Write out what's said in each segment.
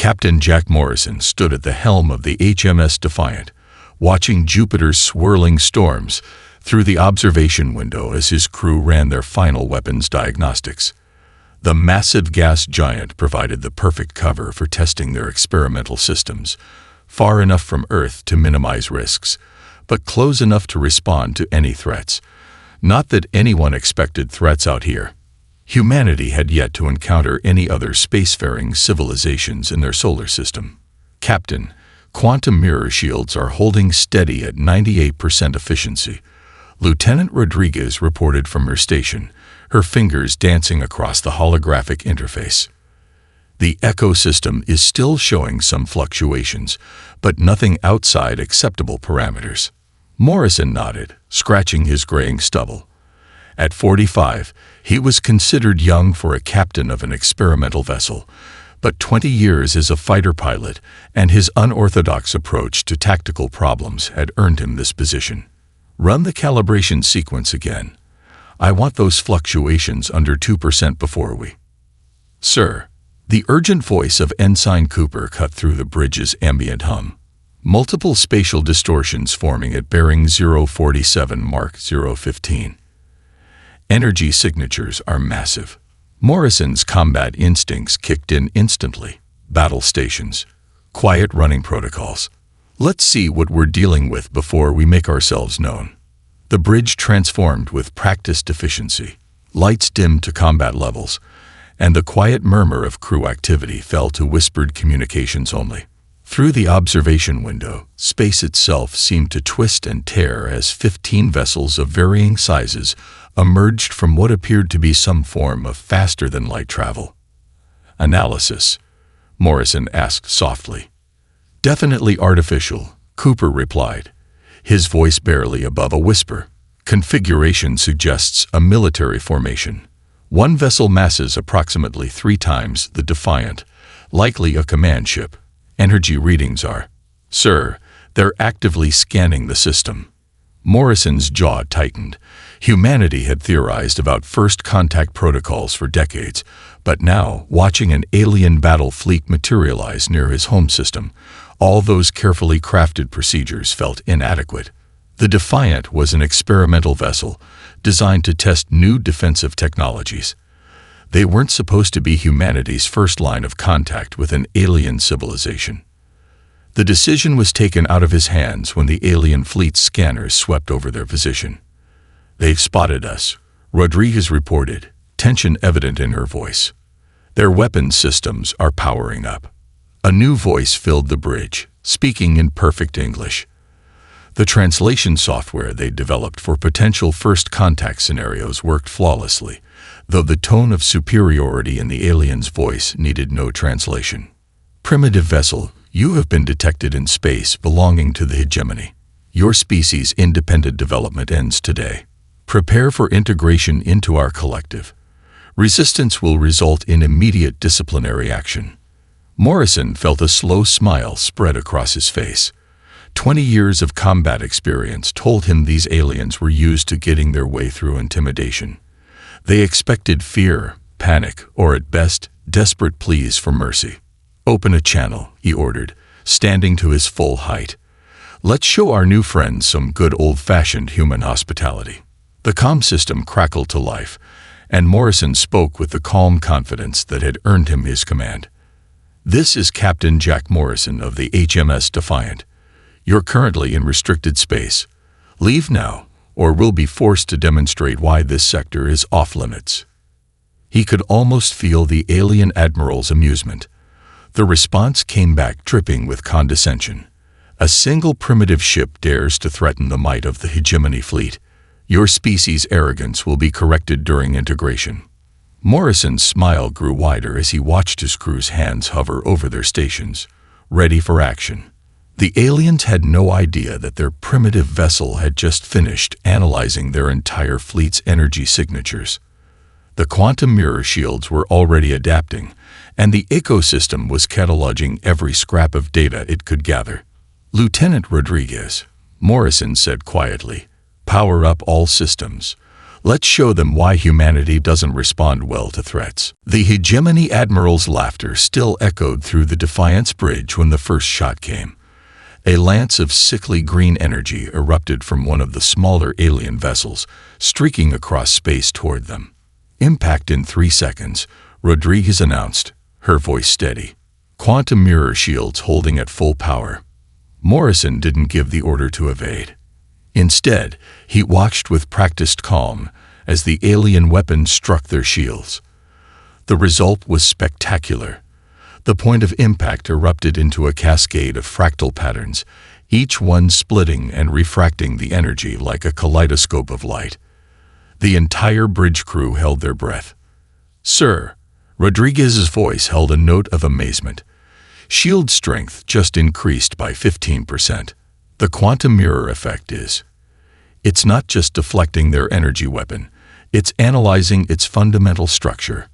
Captain Jack Morrison stood at the helm of the HMS Defiant, watching Jupiter's swirling storms through the observation window as his crew ran their final weapons diagnostics. The massive gas giant provided the perfect cover for testing their experimental systems, far enough from Earth to minimize risks, but close enough to respond to any threats. Not that anyone expected threats out here. Humanity had yet to encounter any other spacefaring civilizations in their solar system. Captain, quantum mirror shields are holding steady at 98% efficiency. Lieutenant Rodriguez reported from her station, her fingers dancing across the holographic interface. The ecosystem is still showing some fluctuations, but nothing outside acceptable parameters. Morrison nodded, scratching his graying stubble. At 45, he was considered young for a captain of an experimental vessel, but 20 years as a fighter pilot and his unorthodox approach to tactical problems had earned him this position. Run the calibration sequence again. I want those fluctuations under 2% before we... Sir. The urgent voice of Ensign Cooper cut through the bridge's ambient hum. Multiple spatial distortions forming at bearing 047 Mark 015. Energy signatures are massive. Morrison's combat instincts kicked in instantly. Battle stations. Quiet running protocols. Let's see what we're dealing with before we make ourselves known. The bridge transformed with practiced efficiency. Lights dimmed to combat levels, and the quiet murmur of crew activity fell to whispered communications only. Through the observation window, space itself seemed to twist and tear as 15 vessels of varying sizes emerged from what appeared to be some form of faster-than-light travel. Analysis, Morrison asked softly. Definitely artificial, Cooper replied, his voice barely above a whisper. Configuration suggests a military formation. One vessel masses approximately 3 times the Defiant, likely a command ship. Energy readings are... Sir, they're actively scanning the system. Morrison's jaw tightened. Humanity had theorized about first contact protocols for decades, but now, watching an alien battle fleet materialize near his home system, all those carefully crafted procedures felt inadequate. The Defiant was an experimental vessel designed to test new defensive technologies. They weren't supposed to be humanity's first line of contact with an alien civilization. The decision was taken out of his hands when the alien fleet's scanners swept over their position. They've spotted us, Rodriguez reported, tension evident in her voice. Their weapons systems are powering up. A new voice filled the bridge, speaking in perfect English. The translation software they developed for potential first contact scenarios worked flawlessly, though the tone of superiority in the alien's voice needed no translation. Primitive vessel, you have been detected in space belonging to the hegemony. Your species' independent development ends today. Prepare for integration into our collective. Resistance will result in immediate disciplinary action. Morrison felt a slow smile spread across his face. 20 years of combat experience told him these aliens were used to getting their way through intimidation. They expected fear, panic, or at best, desperate pleas for mercy. Open a channel, he ordered, standing to his full height. Let's show our new friends some good old-fashioned human hospitality. The comm system crackled to life, and Morrison spoke with the calm confidence that had earned him his command. This is Captain Jack Morrison of the HMS Defiant. You're currently in restricted space. Leave now, or we'll be forced to demonstrate why this sector is off-limits. He could almost feel the alien admiral's amusement. The response came back dripping with condescension. A single primitive ship dares to threaten the might of the hegemony fleet. Your species' arrogance will be corrected during integration. Morrison's smile grew wider as he watched his crew's hands hover over their stations, ready for action. The aliens had no idea that their primitive vessel had just finished analyzing their entire fleet's energy signatures. The quantum mirror shields were already adapting, and the ecosystem was cataloging every scrap of data it could gather. Lieutenant Rodriguez, Morrison said quietly, power up all systems. Let's show them why humanity doesn't respond well to threats. The Hegemony Admiral's laughter still echoed through the Defiance Bridge when the first shot came. A lance of sickly green energy erupted from one of the smaller alien vessels, streaking across space toward them. Impact in 3 seconds, Rodriguez announced, her voice steady. Quantum mirror shields holding at full power. Morrison didn't give the order to evade. Instead, he watched with practiced calm as the alien weapons struck their shields. The result was spectacular. The point of impact erupted into a cascade of fractal patterns, each one splitting and refracting the energy like a kaleidoscope of light. The entire bridge crew held their breath. "Sir," Rodriguez's voice held a note of amazement. Shield strength just increased by 15%. The quantum mirror effect is. It's not just deflecting their energy weapon, it's analyzing its fundamental structure.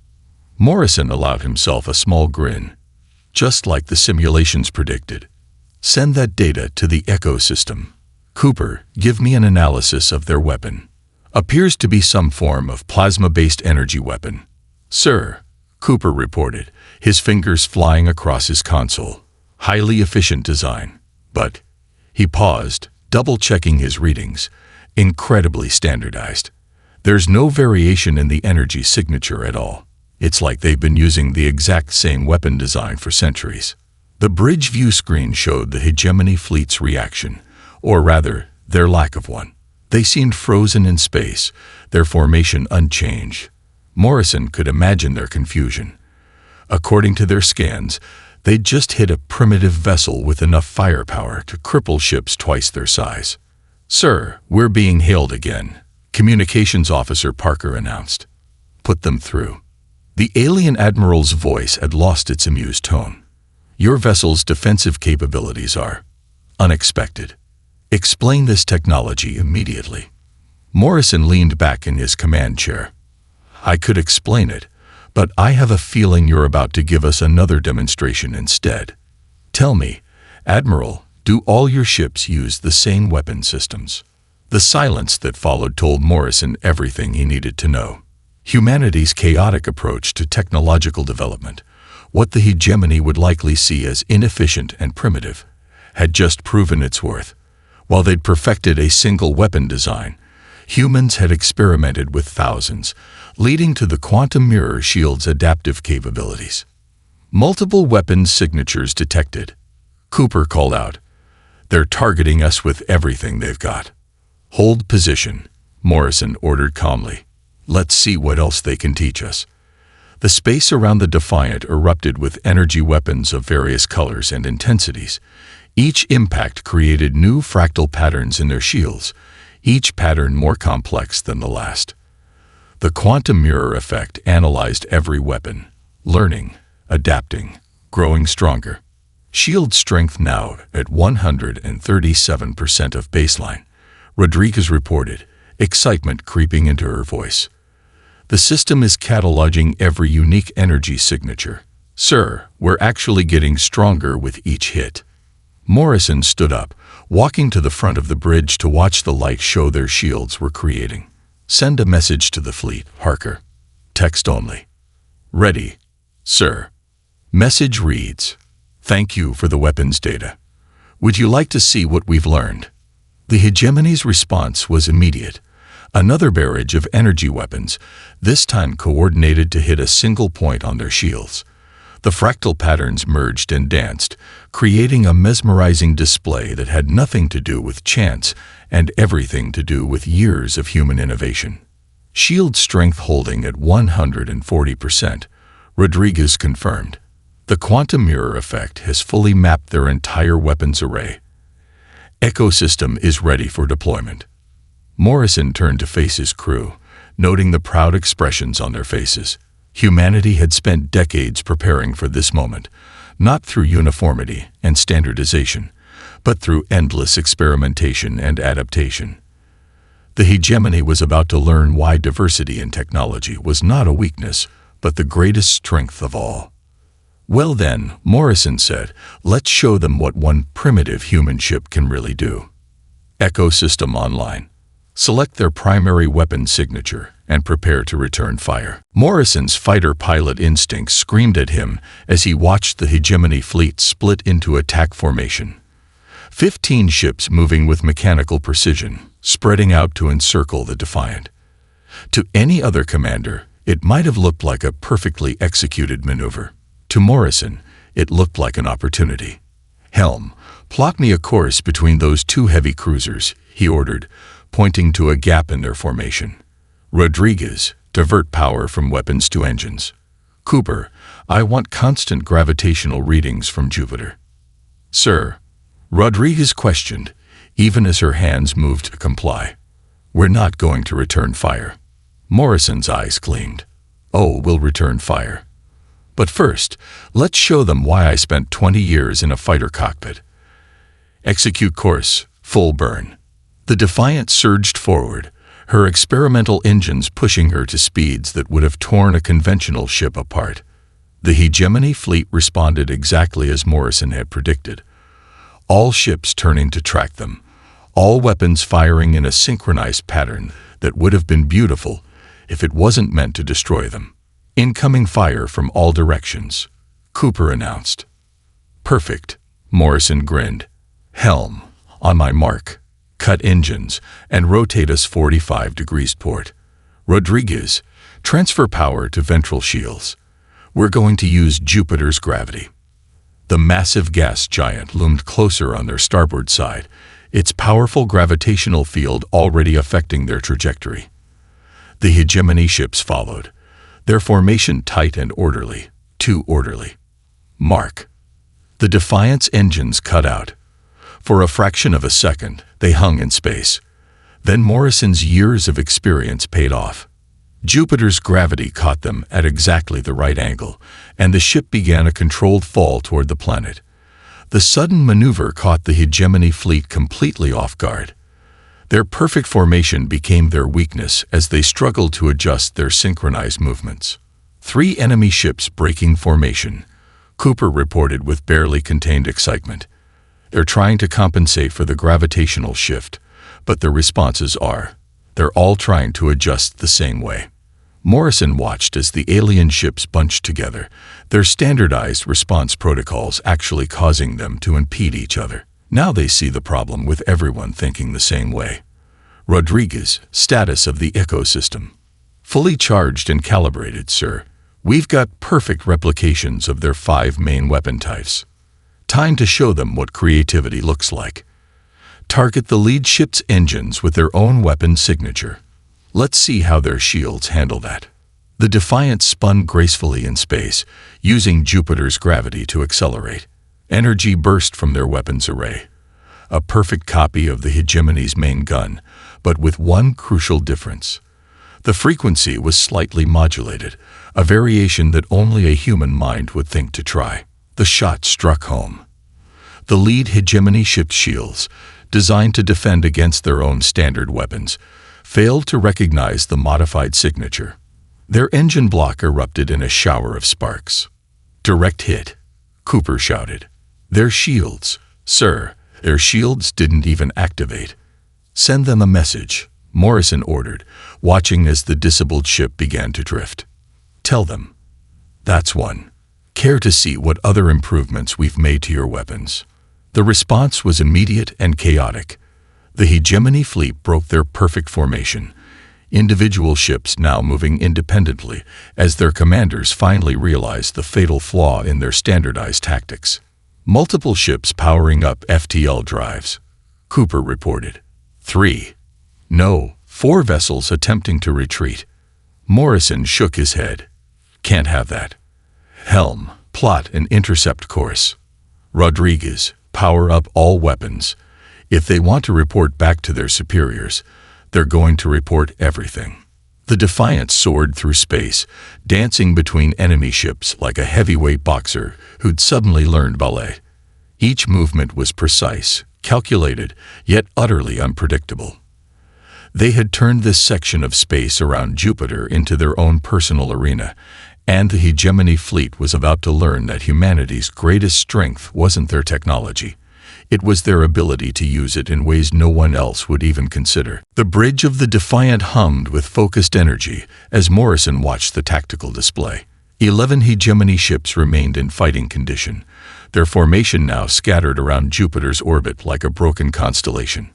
Morrison allowed himself a small grin. Just like the simulations predicted. Send that data to the ecosystem. Cooper, give me an analysis of their weapon. Appears to be some form of plasma-based energy weapon. Sir, Cooper reported, his fingers flying across his console. Highly efficient design. But he paused, double-checking his readings. Incredibly standardized. There's no variation in the energy signature at all. It's like they've been using the exact same weapon design for centuries. The bridge view screen showed the Hegemony fleet's reaction, or rather, their lack of one. They seemed frozen in space, their formation unchanged. Morrison could imagine their confusion. According to their scans, they'd just hit a primitive vessel with enough firepower to cripple ships twice their size. "Sir, we're being hailed again," Communications Officer Parker announced. "Put them through." The alien admiral's voice had lost its amused tone. "Your vessel's defensive capabilities are unexpected. Explain this technology immediately." Morrison leaned back in his command chair. "I could explain it, but I have a feeling you're about to give us another demonstration instead. Tell me, Admiral, do all your ships use the same weapon systems?" The silence that followed told Morrison everything he needed to know. Humanity's chaotic approach to technological development, what the Hegemony would likely see as inefficient and primitive, had just proven its worth. While they'd perfected a single weapon design, humans had experimented with thousands, leading to the quantum mirror shield's adaptive capabilities. Multiple weapons signatures detected. Cooper called out, "They're targeting us with everything they've got." "Hold position," Morrison ordered calmly. "Let's see what else they can teach us." The space around the Defiant erupted with energy weapons of various colors and intensities. Each impact created new fractal patterns in their shields, each pattern more complex than the last. The quantum mirror effect analyzed every weapon, learning, adapting, growing stronger. Shield strength now at 137% of baseline, Rodriguez reported, excitement creeping into her voice. "The system is cataloging every unique energy signature. Sir, we're actually getting stronger with each hit." Morrison stood up, walking to the front of the bridge to watch the light show their shields were creating. "Send a message to the fleet, Parker. Text only." "Ready, sir." Message reads, "Thank you for the weapons data. Would you like to see what we've learned?" The Hegemony's response was immediate. Another barrage of energy weapons, this time coordinated to hit a single point on their shields. The fractal patterns merged and danced, creating a mesmerizing display that had nothing to do with chance and everything to do with years of human innovation. Shield strength holding at 140%, Rodriguez confirmed. The quantum mirror effect has fully mapped their entire weapons array. Ecosystem is ready for deployment. Morrison turned to face his crew, noting the proud expressions on their faces. Humanity had spent decades preparing for this moment, not through uniformity and standardization, but through endless experimentation and adaptation. The Hegemony was about to learn why diversity in technology was not a weakness, but the greatest strength of all. "Well then," Morrison said, "let's show them what one primitive human ship can really do." Ecosystem online. Select their primary weapon signature and prepare to return fire. Morrison's fighter pilot instinct screamed at him as he watched the hegemony fleet split into attack formation. 15 ships moving with mechanical precision, spreading out to encircle the Defiant. To any other commander, it might have looked like a perfectly executed maneuver. To Morrison, it looked like an opportunity. "Helm, plot me a course between those two heavy cruisers," he ordered, pointing to a gap in their formation. "Rodriguez, divert power from weapons to engines. Cooper, I want constant gravitational readings from Jupiter." "Sir," Rodriguez questioned, even as her hands moved to comply. "We're not going to return fire." Morrison's eyes gleamed. "Oh, we'll return fire. But first, let's show them why I spent 20 years in a fighter cockpit." "Execute course, full burn." The Defiant surged forward, her experimental engines pushing her to speeds that would have torn a conventional ship apart. The hegemony fleet responded exactly as Morrison had predicted. All ships turning to track them, all weapons firing in a synchronized pattern that would have been beautiful if it wasn't meant to destroy them. "Incoming fire from all directions," Cooper announced. "Perfect," Morrison grinned. "Helm, on my mark. Cut engines and rotate us 45 degrees port. Rodriguez, transfer power to ventral shields. We're going to use Jupiter's gravity." The massive gas giant loomed closer on their starboard side, its powerful gravitational field already affecting their trajectory. The hegemony ships followed, their formation tight and orderly, too orderly. "Mark." The Defiant's engines cut out. For a fraction of a second, they hung in space. Then Morrison's years of experience paid off. Jupiter's gravity caught them at exactly the right angle, and the ship began a controlled fall toward the planet. The sudden maneuver caught the hegemony fleet completely off guard. Their perfect formation became their weakness as they struggled to adjust their synchronized movements. 3 enemy ships breaking formation, Cooper reported with barely contained excitement. "They're trying to compensate for the gravitational shift, but their responses they're all trying to adjust the same way." Morrison watched as the alien ships bunched together, their standardized response protocols actually causing them to impede each other. Now they see the problem with everyone thinking the same way. "Rodriguez, status of the ecosystem." "Fully charged and calibrated, sir. We've got perfect replications of their 5 main weapon types. Time to show them what creativity looks like. Target the lead ship's engines with their own weapon signature. Let's see how their shields handle that." The Defiant spun gracefully in space, using Jupiter's gravity to accelerate. Energy burst from their weapons array. A perfect copy of the hegemony's main gun, but with one crucial difference. The frequency was slightly modulated, a variation that only a human mind would think to try. The shot struck home. The lead hegemony ship's shields, designed to defend against their own standard weapons, failed to recognize the modified signature. Their engine block erupted in a shower of sparks. "Direct hit," Cooper shouted. "Their shields, sir, their shields didn't even activate." "Send them a message," Morrison ordered, watching as the disabled ship began to drift. "Tell them. That's one. Care to see what other improvements we've made to your weapons?" The response was immediate and chaotic. The hegemony fleet broke their perfect formation, individual ships now moving independently as their commanders finally realized the fatal flaw in their standardized tactics. "Multiple ships powering up FTL drives," Cooper reported. 3. No, 4 vessels attempting to retreat. Morrison shook his head. "Can't have that. Helm, plot an intercept course. Rodriguez, power up all weapons. If they want to report back to their superiors, they're going to report everything." The Defiant soared through space, dancing between enemy ships like a heavyweight boxer who'd suddenly learned ballet. Each movement was precise, calculated, yet utterly unpredictable. They had turned this section of space around Jupiter into their own personal arena, and the hegemony fleet was about to learn that humanity's greatest strength wasn't their technology. It was their ability to use it in ways no one else would even consider. The bridge of the Defiant hummed with focused energy as Morrison watched the tactical display. 11 hegemony ships remained in fighting condition, their formation now scattered around Jupiter's orbit like a broken constellation.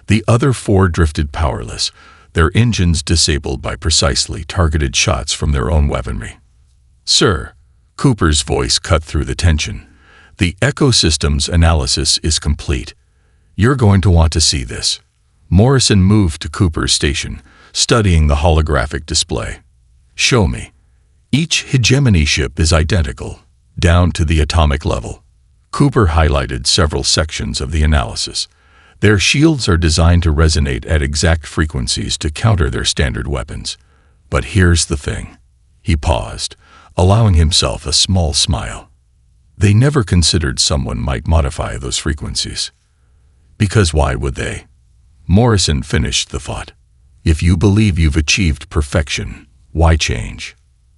The other 4 drifted powerless, their engines disabled by precisely targeted shots from their own weaponry. "Sir," Cooper's voice cut through the tension, "the ecosystem's analysis is complete. You're going to want to see this." Morrison moved to Cooper's station, studying the holographic display. "Show me." Each hegemony ship is identical, down to the atomic level. Cooper highlighted several sections of the analysis. Their shields are designed to resonate at exact frequencies to counter their standard weapons. But here's the thing. He paused, allowing himself a small smile. They never considered someone might modify those frequencies. Because why would they? Morrison finished the thought. If you believe you've achieved perfection, why change?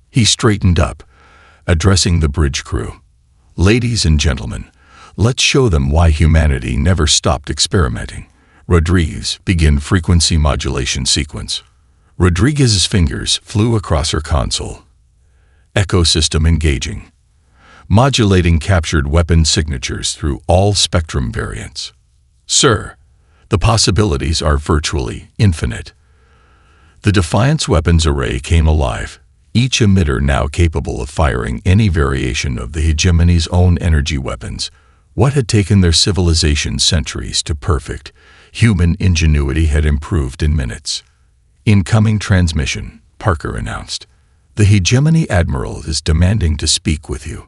He straightened up, addressing the bridge crew. "Ladies and gentlemen, let's show them why humanity never stopped experimenting." Rodriguez, begin frequency modulation sequence. Rodriguez's fingers flew across her console. Ecosystem engaging. Modulating captured weapon signatures through all spectrum variants. "Sir, the possibilities are virtually infinite." The Defiant's weapons array came alive, each emitter now capable of firing any variation of the hegemony's own energy weapons. What had taken their civilization centuries to perfect, human ingenuity had improved in minutes. "Incoming transmission," Parker announced. "The hegemony admiral is demanding to speak with you."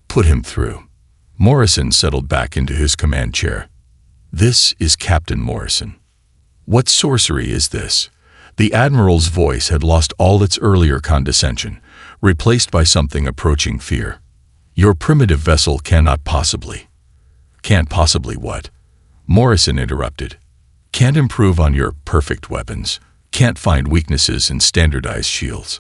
"Put him through." Morrison settled back into his command chair. "This is Captain Morrison." "What sorcery is this?" The admiral's voice had lost all its earlier condescension, replaced by something approaching fear. "Your primitive vessel cannot possibly." "Can't possibly what?" Morrison interrupted. "Can't improve on your perfect weapons. Can't find weaknesses in standardized shields."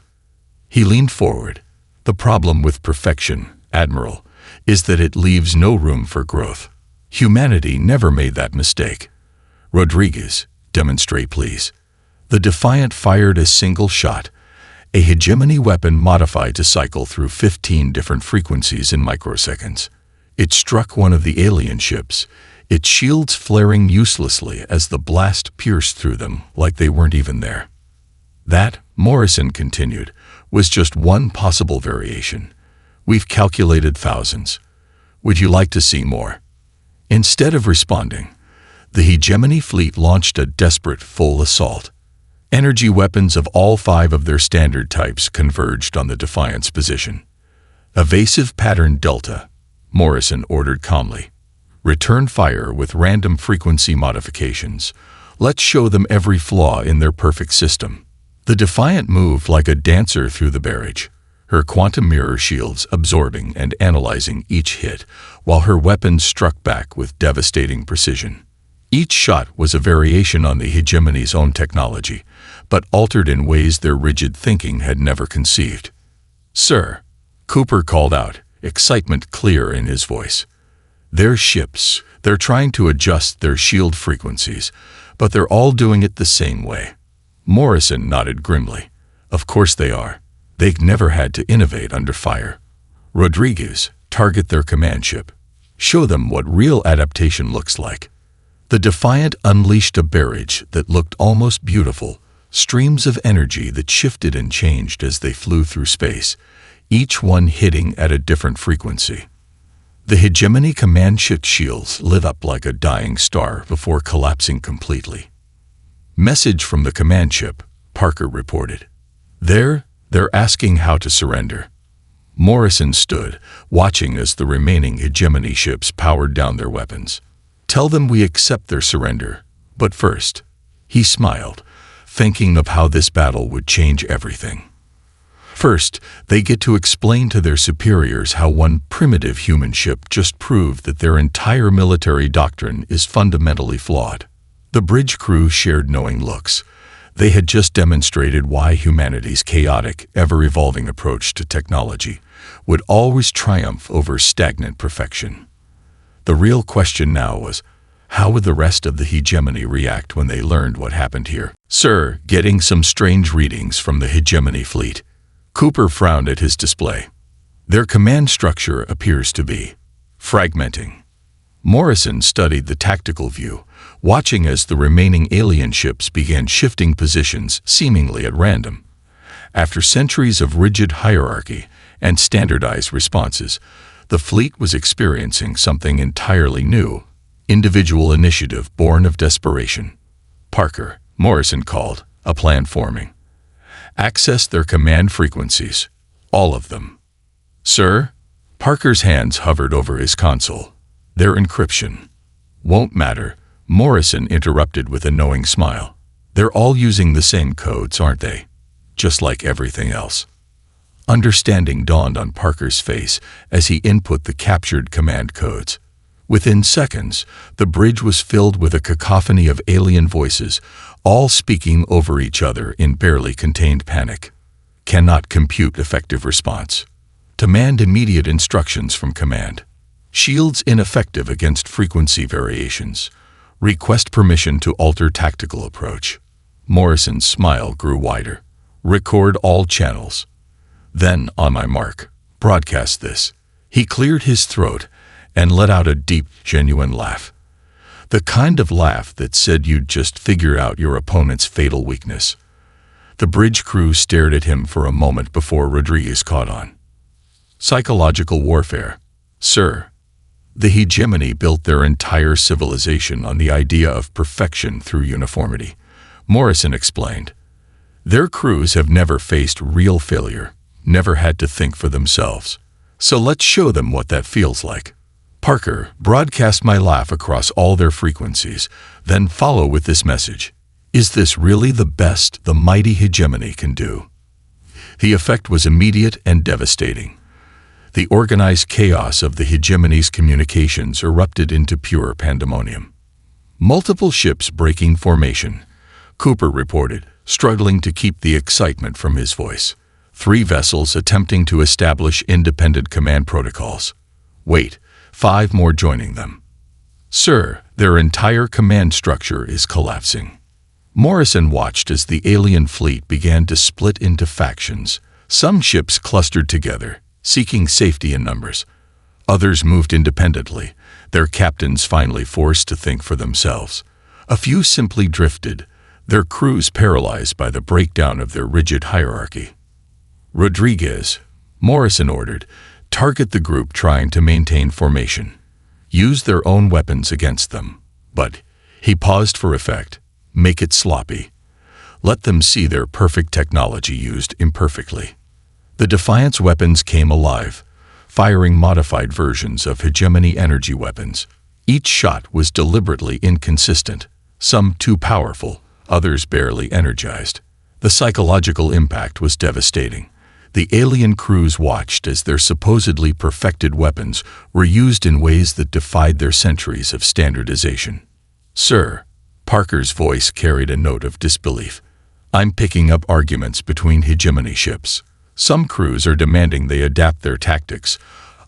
He leaned forward. "The problem with perfection, Admiral, is that it leaves no room for growth. Humanity never made that mistake." "Rodriguez, demonstrate please." The Defiant fired a single shot, a hegemony weapon modified to cycle through 15 different frequencies in microseconds. It struck one of the alien ships, its shields flaring uselessly as the blast pierced through them like they weren't even there. "That," Morrison continued, "was just one possible variation. We've calculated thousands. Would you like to see more?" Instead of responding, the hegemony fleet launched a desperate full assault. Energy weapons of all 5 of their standard types converged on the Defiant's position. "Evasive pattern Delta," Morrison ordered calmly. "Return fire with random frequency modifications. Let's show them every flaw in their perfect system." The Defiant moved like a dancer through the barrage, her quantum mirror shields absorbing and analyzing each hit, while her weapons struck back with devastating precision. Each shot was a variation on the hegemony's own technology, but altered in ways their rigid thinking had never conceived. "Sir," Cooper called out, excitement clear in his voice. "Their ships, they're trying to adjust their shield frequencies, but they're all doing it the same way." Morrison nodded grimly. "Of course they are. They've never had to innovate under fire." "Rodriguez, target their command ship. Show them what real adaptation looks like." The Defiant unleashed a barrage that looked almost beautiful, streams of energy that shifted and changed as they flew through space, each one hitting at a different frequency. The hegemony command ship shields lit up like a dying star before collapsing completely. "Message from the command ship," Parker reported. They're asking how to surrender." Morrison stood, watching as the remaining hegemony ships powered down their weapons. "Tell them we accept their surrender, but first," he smiled, thinking of how this battle would change everything. "First, they get to explain to their superiors how one primitive human ship just proved that their entire military doctrine is fundamentally flawed." The bridge crew shared knowing looks. They had just demonstrated why humanity's chaotic, ever-evolving approach to technology would always triumph over stagnant perfection. The real question now was, how would the rest of the hegemony react when they learned what happened here? "Sir, getting some strange readings from the hegemony fleet." Cooper frowned at his display. "Their command structure appears to be fragmenting." Morrison studied the tactical view, watching as the remaining alien ships began shifting positions seemingly at random. After centuries of rigid hierarchy and standardized responses, the fleet was experiencing something entirely new, individual initiative born of desperation. "Parker," Morrison called, a plan forming. "Access their command frequencies, all of them." "Sir?" Parker's hands hovered over his console. "Their encryption." "Won't matter," Morrison interrupted with a knowing smile. "They're all using the same codes, aren't they? Just like everything else." Understanding dawned on Parker's face as he input the captured command codes. Within seconds, the bridge was filled with a cacophony of alien voices, all speaking over each other in barely contained panic. "Cannot compute effective response. Demand immediate instructions from command. Shields ineffective against frequency variations. Request permission to alter tactical approach." Morrison's smile grew wider. "Record all channels. Then, on my mark, broadcast this." He cleared his throat and let out a deep, genuine laugh. The kind of laugh that said you'd just figure out your opponent's fatal weakness. The bridge crew stared at him for a moment before Rodriguez caught on. "Psychological warfare, sir." The hegemony built their entire civilization on the idea of perfection through uniformity, Morrison explained. "Their crews have never faced real failure, never had to think for themselves. So let's show them what that feels like. Parker, broadcast my laugh across all their frequencies, then follow with this message. Is this really the best the mighty hegemony can do?" The effect was immediate and devastating. The organized chaos of the hegemony's communications erupted into pure pandemonium. "Multiple ships breaking formation," Cooper reported, struggling to keep the excitement from his voice. 3 vessels attempting to establish independent command protocols. Wait, 5 more joining them. "Sir, their entire command structure is collapsing." Morrison watched as the alien fleet began to split into factions. Some ships clustered together, seeking safety in numbers. Others moved independently, their captains finally forced to think for themselves. A few simply drifted, their crews paralyzed by the breakdown of their rigid hierarchy. "Rodriguez," Morrison ordered, "target the group trying to maintain formation. Use their own weapons against them. But," he paused for effect, "make it sloppy. Let them see their perfect technology used imperfectly." The Defiant's weapons came alive, firing modified versions of hegemony energy weapons. Each shot was deliberately inconsistent, some too powerful, others barely energized. The psychological impact was devastating. The alien crews watched as their supposedly perfected weapons were used in ways that defied their centuries of standardization. "Sir," Parker's voice carried a note of disbelief. "I'm picking up arguments between hegemony ships. Some crews are demanding they adapt their tactics.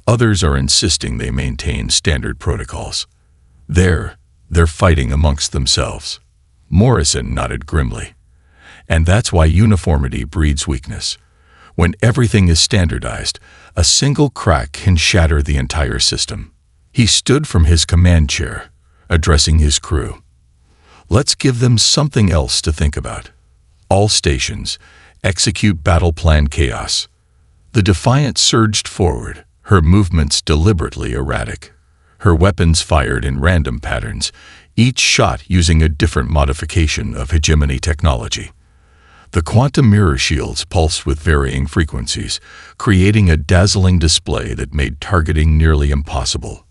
Others are insisting they maintain standard protocols. They're fighting amongst themselves." Morrison nodded grimly. "And that's why uniformity breeds weakness. When everything is standardized, a single crack can shatter the entire system." He stood from his command chair, addressing his crew. "Let's give them something else to think about. All stations, execute battle plan chaos." The Defiant surged forward, her movements deliberately erratic. Her weapons fired in random patterns, each shot using a different modification of hegemony technology. The quantum mirror shields pulsed with varying frequencies, creating a dazzling display that made targeting nearly impossible.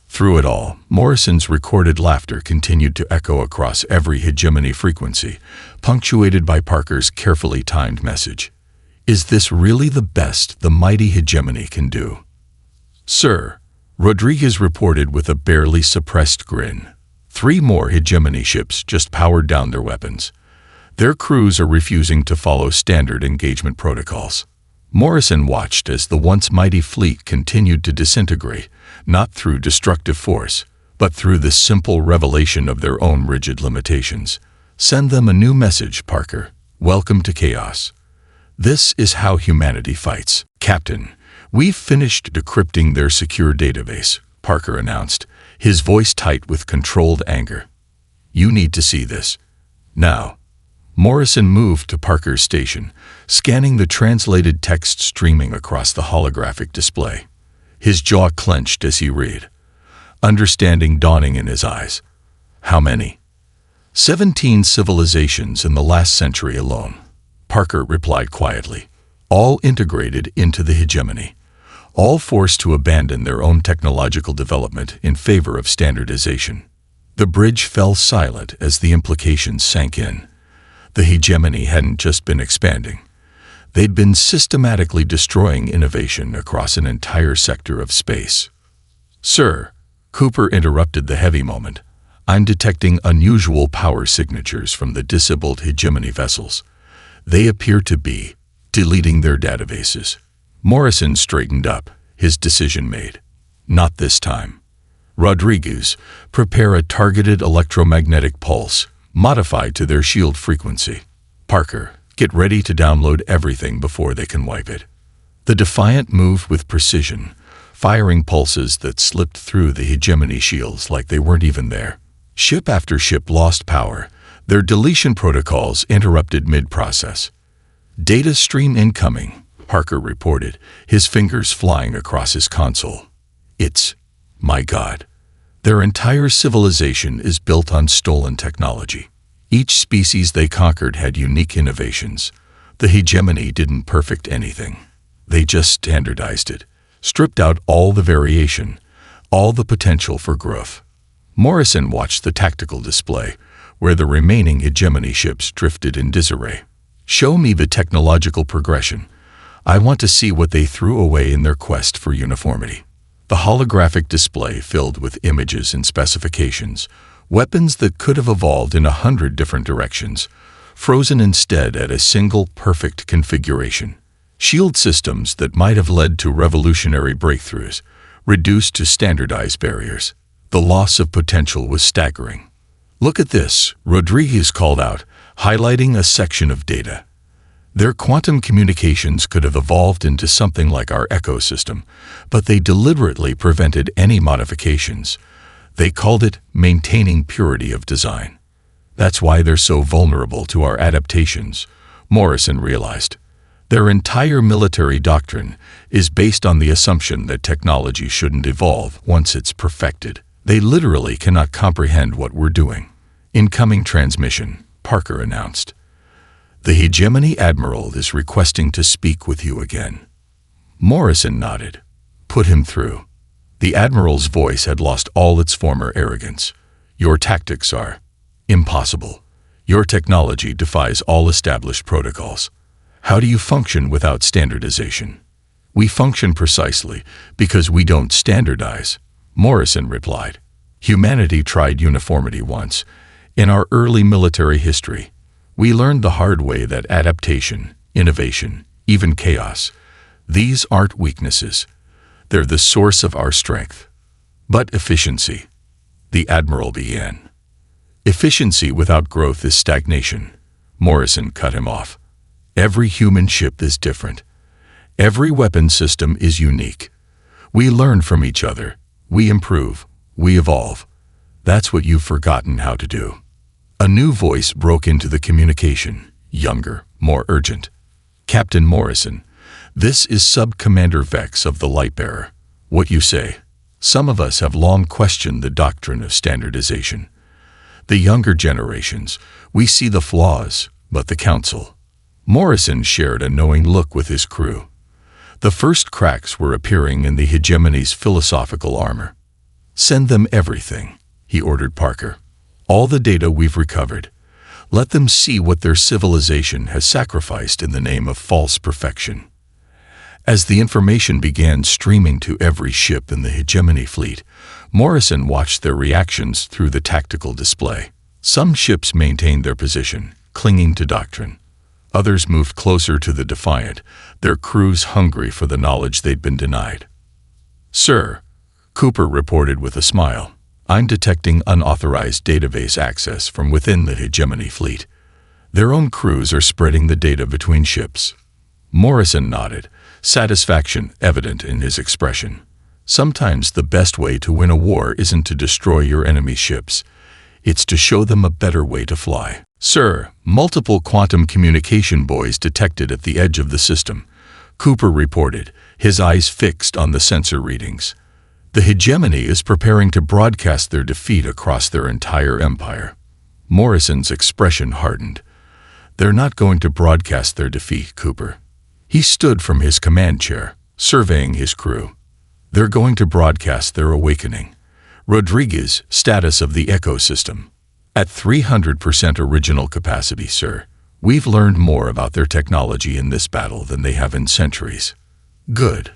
Through it all, Morrison's recorded laughter continued to echo across every hegemony frequency, punctuated by Parker's carefully timed message. "Is this really the best the mighty hegemony can do?" "Sir," Rodriguez reported with a barely suppressed grin. 3 more hegemony ships just powered down their weapons. Their crews are refusing to follow standard engagement protocols. Morrison watched as the once mighty fleet continued to disintegrate, not through destructive force, but through the simple revelation of their own rigid limitations. Send them a new message, Parker. Welcome to chaos. This is how humanity fights. Captain, we've finished decrypting their secure database, Parker announced, his voice tight with controlled anger. You need to see this. Now. Morrison moved to Parker's station, scanning the translated text streaming across the holographic display. His jaw clenched as he read, understanding dawning in his eyes. How many? 17 civilizations in the last century alone, Parker replied quietly, all integrated into the hegemony, all forced to abandon their own technological development in favor of standardization. The bridge fell silent as the implications sank in. The hegemony hadn't just been expanding. They'd been systematically destroying innovation across an entire sector of space. Sir, Cooper interrupted the heavy moment. I'm detecting unusual power signatures from the disabled hegemony vessels. They appear to be deleting their databases. Morrison straightened up, his decision made. Not this time. Rodriguez, prepare a targeted electromagnetic pulse, modified to their shield frequency. Parker, get ready to download everything before they can wipe it. The Defiant moved with precision, firing pulses that slipped through the hegemony shields like they weren't even there. Ship after ship lost power. Their deletion protocols interrupted mid-process. Data stream incoming, Parker reported, his fingers flying across his console. It's, my God. Their entire civilization is built on stolen technology. Each species they conquered had unique innovations. The hegemony didn't perfect anything. They just standardized it, stripped out all the variation, all the potential for growth. Morrison watched the tactical display, where the remaining hegemony ships drifted in disarray. Show me the technological progression. I want to see what they threw away in their quest for uniformity. The holographic display filled with images and specifications, weapons that could have evolved in 100 different directions, frozen instead at a single perfect configuration. Shield systems that might have led to revolutionary breakthroughs, reduced to standardized barriers. The loss of potential was staggering. Look at this, Rodriguez called out, highlighting a section of data. Their quantum communications could have evolved into something like our ecosystem, but they deliberately prevented any modifications. They called it maintaining purity of design. That's why they're so vulnerable to our adaptations, Morrison realized. Their entire military doctrine is based on the assumption that technology shouldn't evolve once it's perfected. They literally cannot comprehend what we're doing. Incoming transmission, Parker announced. The Hegemony Admiral is requesting to speak with you again. Morrison nodded. Put him through. The Admiral's voice had lost all its former arrogance. Your tactics are impossible. Your technology defies all established protocols. How do you function without standardization? We function precisely because we don't standardize, Morrison replied. Humanity tried uniformity once. In our early military history, we learned the hard way that adaptation, innovation, even chaos, these aren't weaknesses. They're the source of our strength. But efficiency, the Admiral began. Efficiency without growth is stagnation. Morrison cut him off. Every human ship is different. Every weapon system is unique. We learn from each other. We improve. We evolve. That's what you've forgotten how to do. A new voice broke into the communication, younger, more urgent. Captain Morrison, this is Sub-Commander Vex of the Lightbearer. What you say? Some of us have long questioned the doctrine of standardization. The younger generations, we see the flaws, but the Council. Morrison shared a knowing look with his crew. The first cracks were appearing in the hegemony's philosophical armor. Send them everything, he ordered Parker. All the data we've recovered. Let them see what their civilization has sacrificed in the name of false perfection. As the information began streaming to every ship in the hegemony fleet, Morrison watched their reactions through the tactical display. Some ships maintained their position, clinging to doctrine. Others moved closer to the Defiant, their crews hungry for the knowledge they'd been denied. Sir, Cooper reported with a smile. I'm detecting unauthorized database access from within the Hegemony fleet. Their own crews are spreading the data between ships. Morrison nodded, satisfaction evident in his expression. Sometimes the best way to win a war isn't to destroy your enemy's ships. It's to show them a better way to fly. Sir, multiple quantum communication buoys detected at the edge of the system, Cooper reported, his eyes fixed on the sensor readings. The Hegemony is preparing to broadcast their defeat across their entire empire. Morrison's expression hardened. They're not going to broadcast their defeat, Cooper. He stood from his command chair, surveying his crew. They're going to broadcast their awakening. Rodriguez, status of the ecosystem. At 300% original capacity, sir. We've learned more about their technology in this battle than they have in centuries. Good.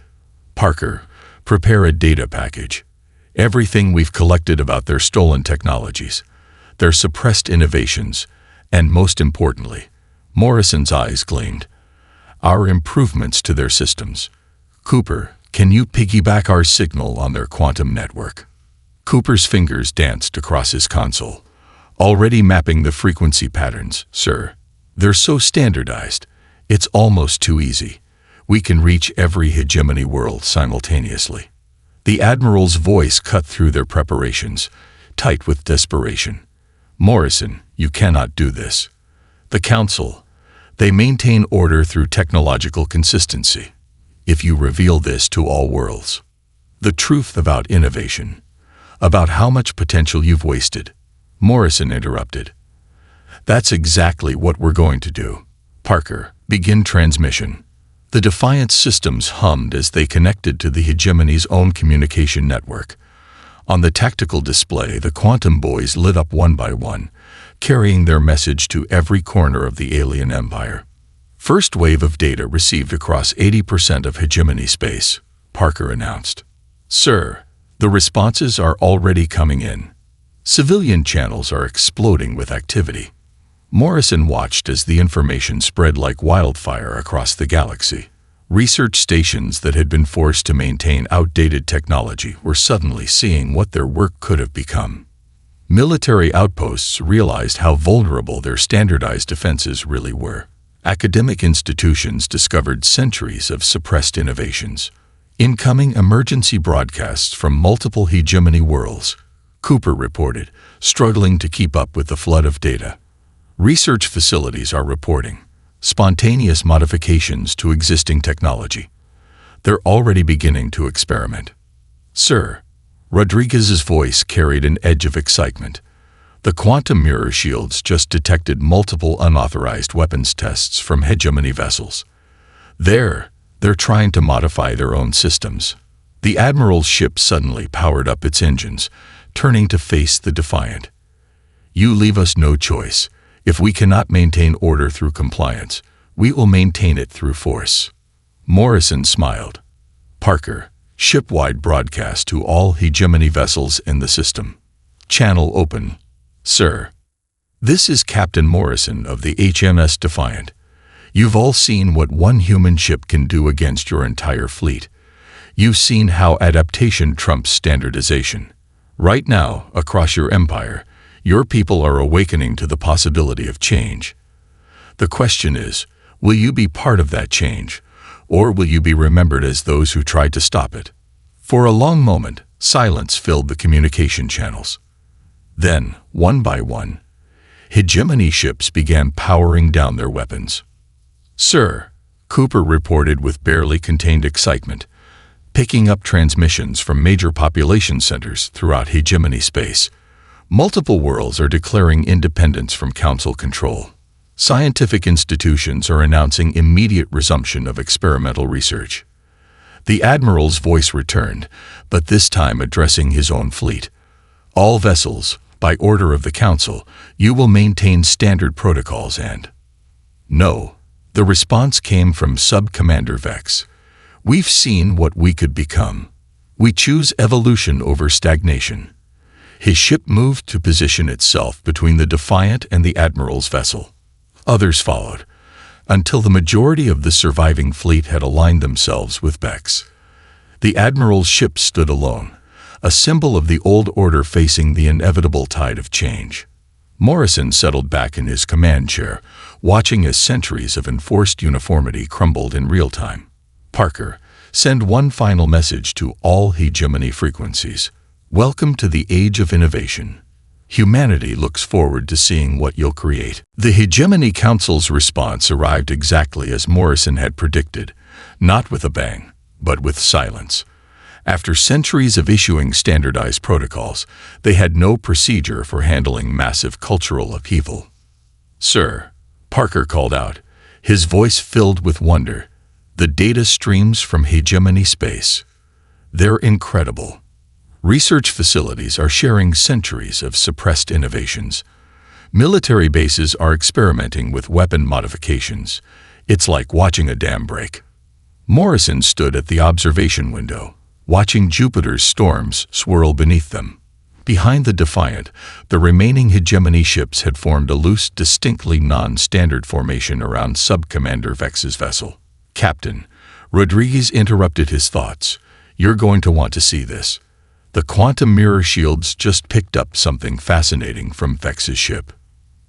Parker, prepare a data package. Everything we've collected about their stolen technologies, their suppressed innovations, and most importantly, Morrison's eyes gleamed, our improvements to their systems. Cooper, can you piggyback our signal on their quantum network? Cooper's fingers danced across his console. Already mapping the frequency patterns, sir. They're so standardized. It's almost too easy. We can reach every Hegemony world simultaneously. The Admiral's voice cut through their preparations, tight with desperation. Morrison, you cannot do this. The Council, they maintain order through technological consistency. If you reveal this to all worlds, the truth about innovation, about how much potential you've wasted, Morrison interrupted. That's exactly what we're going to do. Parker, begin transmission. The Defiance systems hummed as they connected to the Hegemony's own communication network. On the tactical display, the quantum buoys lit up one by one, carrying their message to every corner of the alien empire. First wave of data received across 80% of Hegemony space, Parker announced. Sir, the responses are already coming in. Civilian channels are exploding with activity. Morrison watched as the information spread like wildfire across the galaxy. Research stations that had been forced to maintain outdated technology were suddenly seeing what their work could have become. Military outposts realized how vulnerable their standardized defenses really were. Academic institutions discovered centuries of suppressed innovations. Incoming emergency broadcasts from multiple Hegemony worlds, Cooper reported, struggling to keep up with the flood of data. Research facilities are reporting spontaneous modifications to existing technology. They're already beginning to experiment. Sir, Rodriguez's voice carried an edge of excitement. The quantum mirror shields just detected multiple unauthorized weapons tests from Hegemony vessels. They're trying to modify their own systems. The Admiral's ship suddenly powered up its engines, turning to face the Defiant. You leave us no choice. If we cannot maintain order through compliance, we will maintain it through force. Morrison smiled. Parker, ship-wide broadcast to all Hegemony vessels in the system. Channel open. Sir, this is Captain Morrison of the HMS Defiant. You've all seen what one human ship can do against your entire fleet. You've seen how adaptation trumps standardization. Right now, across your empire, your people are awakening to the possibility of change. The question is, will you be part of that change, or will you be remembered as those who tried to stop it? For a long moment, silence filled the communication channels. Then, one by one, Hegemony ships began powering down their weapons. Sir, Cooper reported with barely contained excitement, picking up transmissions from major population centers throughout Hegemony space. Multiple worlds are declaring independence from Council control. Scientific institutions are announcing immediate resumption of experimental research. The Admiral's voice returned, but this time addressing his own fleet. All vessels, by order of the Council, you will maintain standard protocols and... No. The response came from Sub-Commander Vex. We've seen what we could become. We choose evolution over stagnation. His ship moved to position itself between the Defiant and the Admiral's vessel. Others followed, until the majority of the surviving fleet had aligned themselves with Vex. The Admiral's ship stood alone, a symbol of the old order facing the inevitable tide of change. Morrison settled back in his command chair, watching as centuries of enforced uniformity crumbled in real time. Parker, send one final message to all hegemony frequencies. Welcome to the age of innovation. Humanity looks forward to seeing what you'll create. The Hegemony Council's response arrived exactly as Morrison had predicted, not with a bang, but with silence. After centuries of issuing standardized protocols, they had no procedure for handling massive cultural upheaval. "Sir," Parker called out, his voice filled with wonder, "the data streams from hegemony space. They're incredible. Research facilities are sharing centuries of suppressed innovations. Military bases are experimenting with weapon modifications. It's like watching a dam break." Morrison stood at the observation window, watching Jupiter's storms swirl beneath them. Behind the Defiant, the remaining hegemony ships had formed a loose, distinctly non-standard formation around Sub-Commander Vex's vessel. "Captain," Rodriguez interrupted his thoughts, "you're going to want to see this. The quantum mirror shields just picked up something fascinating from Vex's ship."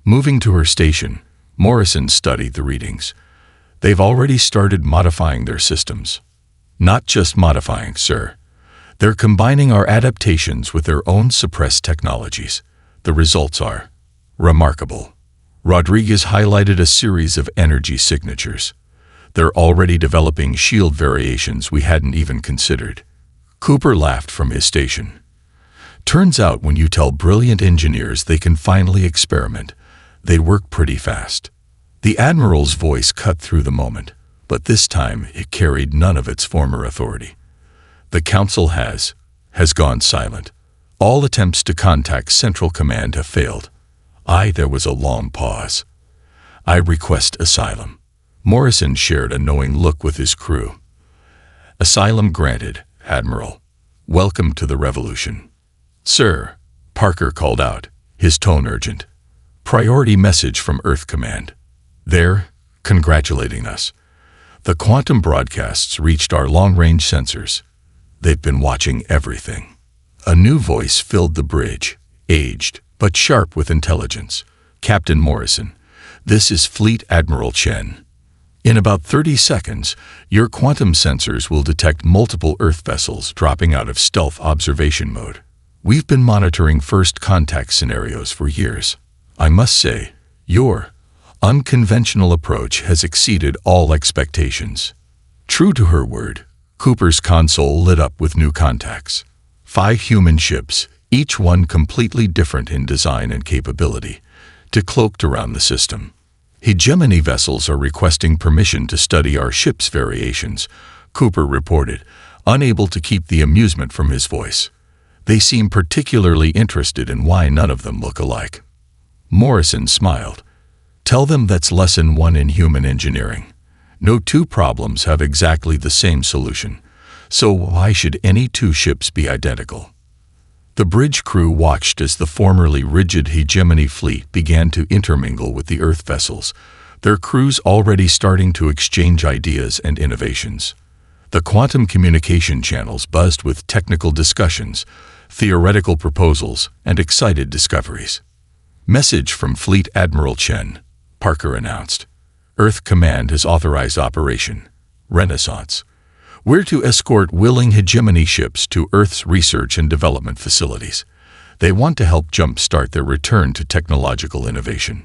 Moving to her station, Morrison studied the readings. "They've already started modifying their systems." "Not just modifying, sir. They're combining our adaptations with their own suppressed technologies. The results are remarkable." Rodriguez highlighted a series of energy signatures. "They're already developing shield variations we hadn't even considered." Cooper laughed from his station. "Turns out when you tell brilliant engineers they can finally experiment, they work pretty fast." The Admiral's voice cut through the moment, but this time it carried none of its former authority. "The Council has gone silent. All attempts to contact Central Command have failed." There was a long pause. "I request asylum." Morrison shared a knowing look with his crew. "Asylum granted, Admiral. Welcome to the revolution." "Sir," Parker called out, his tone urgent. "Priority message from Earth Command. They're congratulating us. The quantum broadcasts reached our long-range sensors. They've been watching everything." A new voice filled the bridge, aged, but sharp with intelligence. "Captain Morrison, this is Fleet Admiral Chen. In about 30 seconds, your quantum sensors will detect multiple Earth vessels dropping out of stealth observation mode. We've been monitoring first contact scenarios for years. I must say, your unconventional approach has exceeded all expectations." True to her word, Cooper's console lit up with new contacts. 5 human ships, each one completely different in design and capability, decloaked around the system. "Hegemony vessels are requesting permission to study our ship's variations," Cooper reported, unable to keep the amusement from his voice. "They seem particularly interested in why none of them look alike." Morrison smiled. "Tell them that's lesson 1 in human engineering. No 2 problems have exactly the same solution, so why should any 2 ships be identical?" The bridge crew watched as the formerly rigid hegemony fleet began to intermingle with the Earth vessels, their crews already starting to exchange ideas and innovations. The quantum communication channels buzzed with technical discussions, theoretical proposals, and excited discoveries. "Message from Fleet Admiral Chen," Parker announced. "Earth Command has authorized Operation Renaissance. We're to escort willing hegemony ships to Earth's research and development facilities. They want to help jumpstart their return to technological innovation."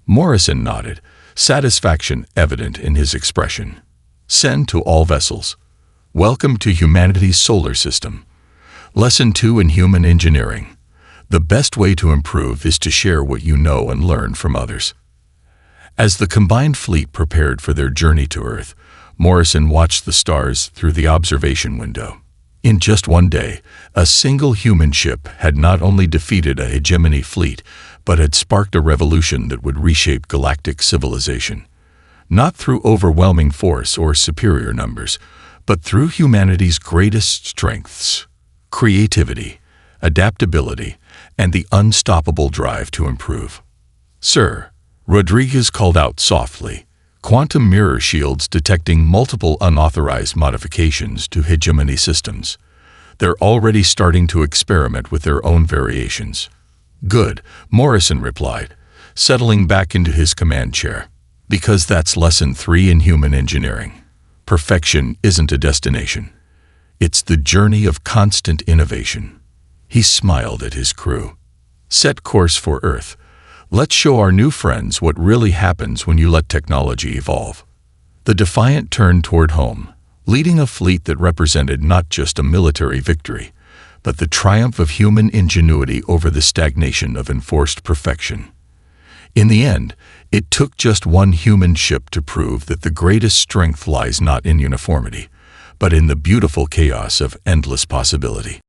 Morrison nodded, satisfaction evident in his expression. "Send to all vessels. Welcome to humanity's solar system. Lesson 2 in human engineering. The best way to improve is to share what you know and learn from others." As the combined fleet prepared for their journey to Earth, Morrison watched the stars through the observation window. In just one day, a single human ship had not only defeated a hegemony fleet, but had sparked a revolution that would reshape galactic civilization. Not through overwhelming force or superior numbers, but through humanity's greatest strengths: creativity, adaptability, and the unstoppable drive to improve. "Sir," Rodriguez called out softly, "quantum mirror shields detecting multiple unauthorized modifications to hegemony systems. They're already starting to experiment with their own variations. Good, Morrison replied, settling back into his command chair. Because that's lesson 3 in human engineering. Perfection isn't a destination. It's the journey of constant innovation. He smiled at his crew. Set course for Earth. Let's show our new friends what really happens when you let technology evolve. The Defiant turned toward home, leading a fleet that represented not just a military victory, but the triumph of human ingenuity over the stagnation of enforced perfection. In the end, it took just one human ship to prove that the greatest strength lies not in uniformity, but in the beautiful chaos of endless possibility.